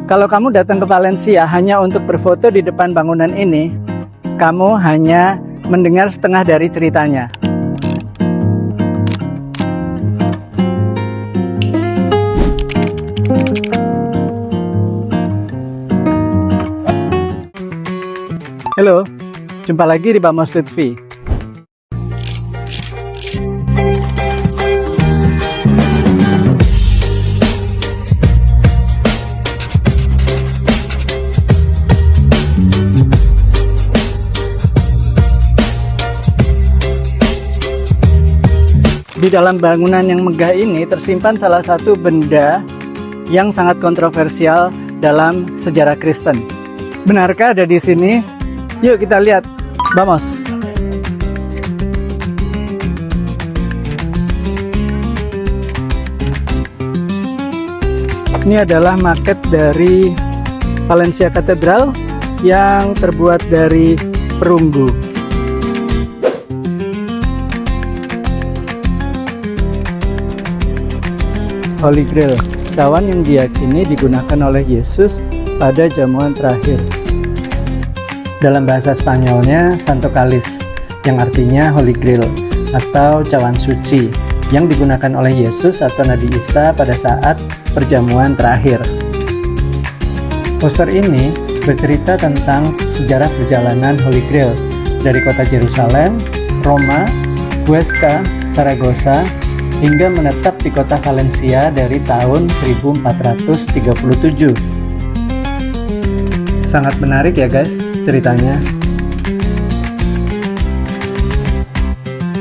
Kalau kamu datang ke Valencia hanya untuk berfoto di depan bangunan ini, kamu hanya mendengar setengah dari ceritanya. Halo, jumpa lagi di Bamos Lutfi. Di dalam bangunan yang megah ini tersimpan salah satu benda yang sangat kontroversial dalam sejarah Kristen. Benarkah ada di sini? Yuk kita lihat. Vamos. Ini adalah maket dari Valencia Cathedral yang terbuat dari perunggu. Holy Grail, cawan yang diyakini digunakan oleh Yesus pada jamuan terakhir. Dalam bahasa Spanyolnya, Santo Cáliz, yang artinya Holy Grail atau cawan suci, yang digunakan oleh Yesus atau Nabi Isa pada saat perjamuan terakhir. Poster ini bercerita tentang sejarah perjalanan Holy Grail dari kota Yerusalem, Roma, Huesca, Saragossa, hingga menetap di kota Valencia dari tahun 1437. Sangat menarik ya guys ceritanya.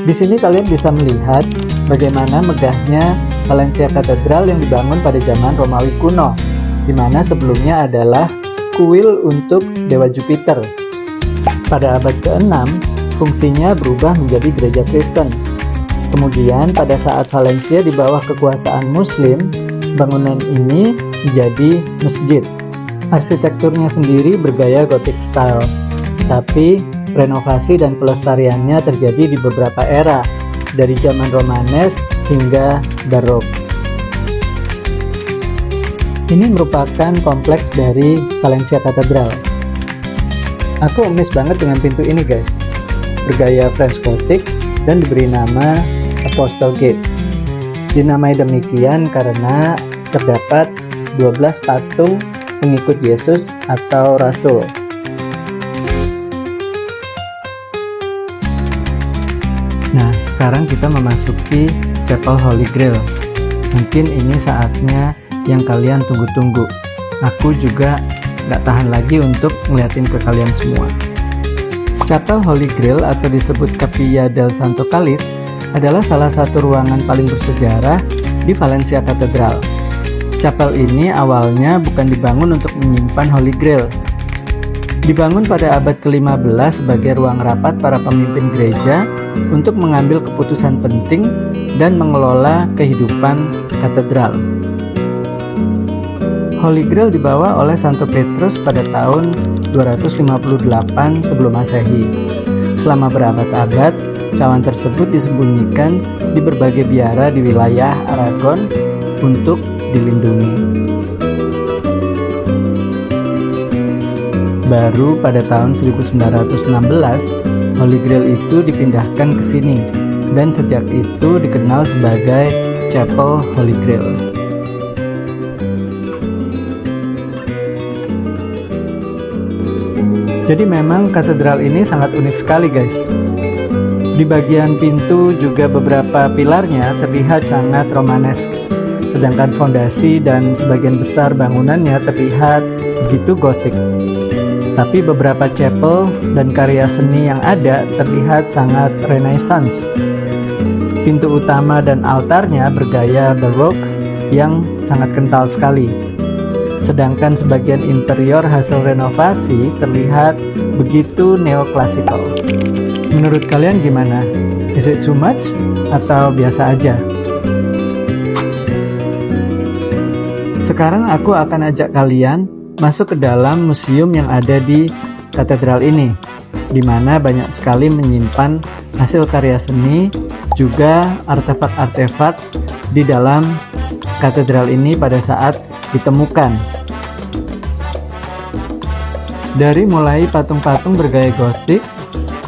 Di sini kalian bisa melihat bagaimana megahnya Valencia Cathedral yang dibangun pada zaman Romawi kuno, di mana sebelumnya adalah kuil untuk Dewa Jupiter. Pada abad ke-6, fungsinya berubah menjadi gereja Kristen. Kemudian pada saat Valencia di bawah kekuasaan Muslim, bangunan ini menjadi masjid. Arsitekturnya sendiri bergaya Gothic style, tapi renovasi dan pelestariannya terjadi di beberapa era, dari zaman Romanes hingga Barok. Ini merupakan kompleks dari Valencia Cathedral. Aku amazed banget dengan pintu ini guys, bergaya French Gothic dan diberi nama Apostle Gate. Dinamai demikian karena terdapat 12 patung pengikut Yesus atau Rasul. Nah, sekarang kita memasuki Chapel Holy Grail. Mungkin ini saatnya yang kalian tunggu-tunggu. Aku juga gak tahan lagi untuk ngeliatin ke kalian semua. Chapel Holy Grail atau disebut Capilla del Santo Cáliz adalah salah satu ruangan paling bersejarah di Valencia Cathedral. Chapel ini awalnya bukan dibangun untuk menyimpan Holy Grail. Dibangun pada abad ke-15 sebagai ruang rapat para pemimpin gereja untuk mengambil keputusan penting dan mengelola kehidupan katedral. Holy Grail dibawa oleh Santo Petrus pada tahun 258 sebelum Masehi. Selama berabad-abad, cawan tersebut disembunyikan di berbagai biara di wilayah Aragon untuk dilindungi. Baru pada tahun 1916, Holy Grail itu dipindahkan ke sini, dan sejak itu dikenal sebagai Chapel Holy Grail. Jadi memang katedral ini sangat unik sekali guys. Di bagian pintu juga beberapa pilarnya terlihat sangat Romanesk, sedangkan fondasi dan sebagian besar bangunannya terlihat begitu Gothic. Tapi beberapa chapel dan karya seni yang ada terlihat sangat Renaissance. Pintu utama dan altarnya bergaya Baroque yang sangat kental sekali. Sedangkan sebagian interior hasil renovasi terlihat begitu neoklasikal. Menurut kalian gimana? Is it too much? Atau biasa aja? Sekarang aku akan ajak kalian masuk ke dalam museum yang ada di katedral ini, di mana banyak sekali menyimpan hasil karya seni, juga artefak-artefak di dalam katedral ini pada saat ditemukan. Dari mulai patung-patung bergaya gotik,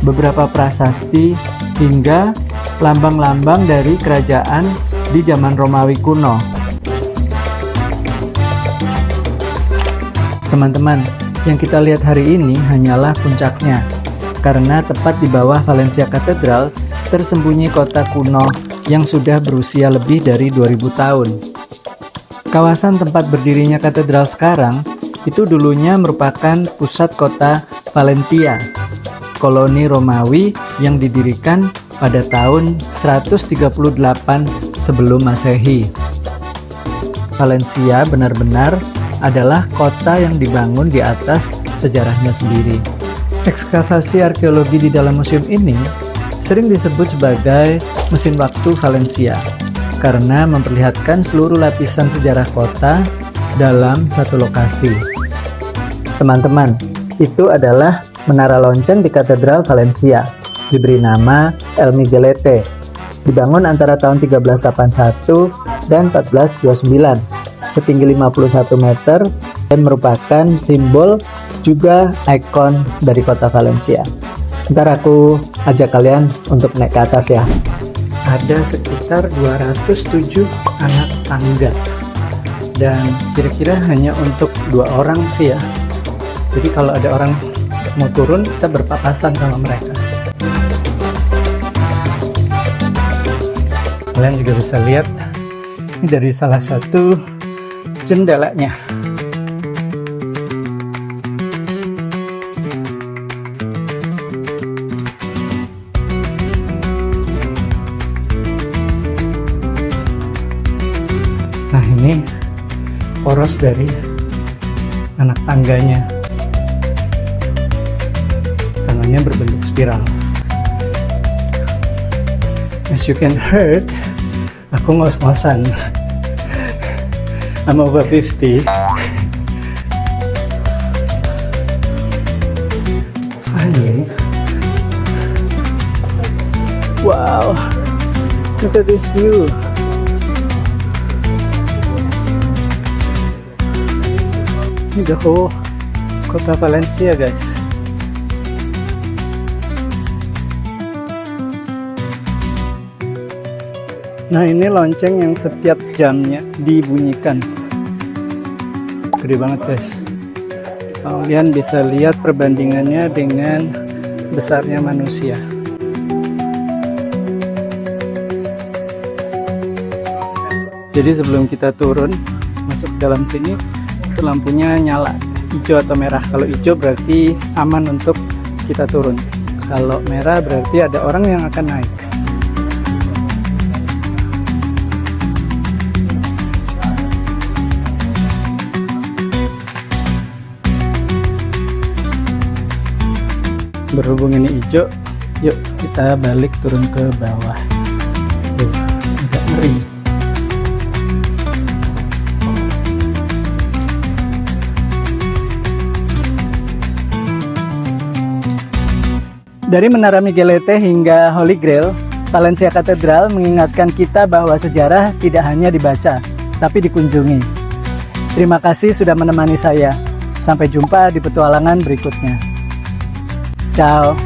beberapa prasasti, hingga lambang-lambang dari kerajaan di zaman Romawi kuno. Teman-teman, yang kita lihat hari ini hanyalah puncaknya, karena tepat di bawah Valencia Katedral tersembunyi kota kuno yang sudah berusia lebih dari 2000 tahun. Kawasan tempat berdirinya katedral sekarang itu dulunya merupakan pusat kota Valentia, koloni Romawi yang didirikan pada tahun 138 sebelum Masehi. Valencia benar-benar adalah kota yang dibangun di atas sejarahnya sendiri. Ekskavasi arkeologi di dalam museum ini sering disebut sebagai mesin waktu Valencia karena memperlihatkan seluruh lapisan sejarah kota dalam satu lokasi. Teman-teman, itu adalah menara lonceng di Katedral Valencia, diberi nama El Miguelete, dibangun antara tahun 1381 dan 1429, setinggi 51 meter dan merupakan simbol juga ikon dari kota Valencia. Ntar aku ajak kalian untuk naik ke atas ya. Ada sekitar 207 anak tangga dan kira-kira hanya untuk 2 orang sih ya. Jadi kalau ada orang mau turun, kita berpapasan sama mereka. Kalian juga bisa lihat ini dari salah satu jendelanya. Nah, ini poros dari anak tangganya. Tangannya berbentuk spiral. As you can heard, aku ngos-ngosan. I'm over 50. Finally. Wow, look at this view. Ini the whole kota Valencia, guys. Nah, ini lonceng yang setiap jamnya dibunyikan. Gede banget, guys. Kalian bisa lihat perbandingannya dengan besarnya manusia. Jadi sebelum kita turun masuk ke dalam sini, itu lampunya nyala hijau atau merah. Kalau hijau berarti aman untuk kita turun. Kalau merah berarti ada orang yang akan naik. Berhubung ini hijau, yuk kita balik turun ke bawah. Tuh, agak ngeri. Dari Menara Miguelete hingga Holy Grail, Valencia Katedral mengingatkan kita bahwa sejarah tidak hanya dibaca, tapi dikunjungi. Terima kasih sudah menemani saya. Sampai jumpa di petualangan berikutnya. Ciao.